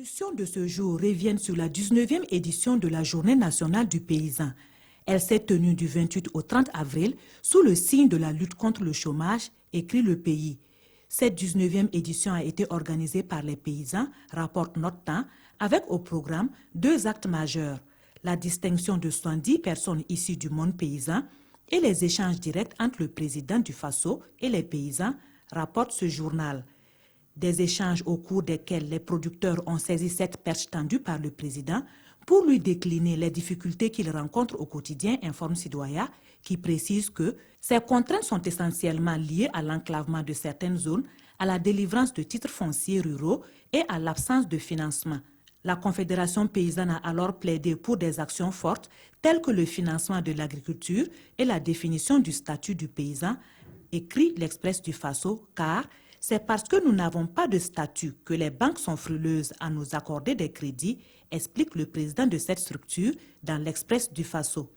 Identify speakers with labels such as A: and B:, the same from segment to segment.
A: parutions de ce jour reviennent sur la 19e édition de la Journée nationale du paysan. Elle s'est tenue du 28 au 30 avril sous le signe de la lutte contre le chômage, écrit Le Pays. Cette 19e édition a été organisée par les paysans, rapporte Notre Temps, avec au programme 2 actes majeurs, la distinction de 70 personnes issues du monde paysan et les échanges directs entre le président du Faso et les paysans, rapporte ce journal. Des échanges au cours desquels les producteurs ont saisi cette perche tendue par le président pour lui décliner les difficultés qu'ils rencontrent au quotidien, informe Citoya, qui précise que ces contraintes sont essentiellement liées à l'enclavement de certaines zones, à la délivrance de titres fonciers ruraux et à l'absence de financement. La Confédération paysanne a alors plaidé pour des actions fortes telles que le financement de l'agriculture et la définition du statut du paysan, écrit l'Express du Faso, car c'est parce que nous n'avons pas de statut que les banques sont frileuses à nous accorder des crédits, explique le président de cette structure dans l'Express du Faso.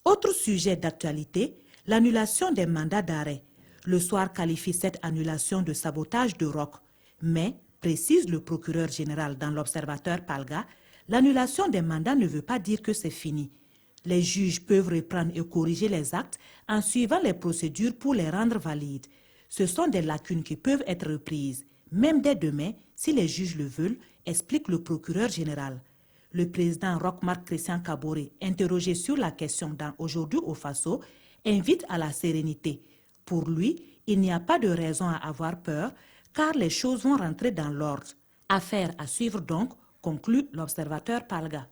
A: Autre sujet d'actualité, l'annulation des mandats d'arrêt. Le Soir qualifie cette annulation de sabotage de roc, mais, précise le procureur général dans l'Observateur Palga, l'annulation des mandats ne veut pas dire que c'est fini. Les juges peuvent reprendre et corriger les actes en suivant les procédures pour les rendre valides. Ce sont des lacunes qui peuvent être reprises, même dès demain, si les juges le veulent, explique le procureur général. Le président Roch-Marc Christian Kaboré, interrogé sur la question dans Aujourd'hui au Faso, invite à la sérénité. Pour lui, il n'y a pas de raison à avoir peur, car les choses vont rentrer dans l'ordre. Affaire à suivre donc, conclut l'Observateur Palga.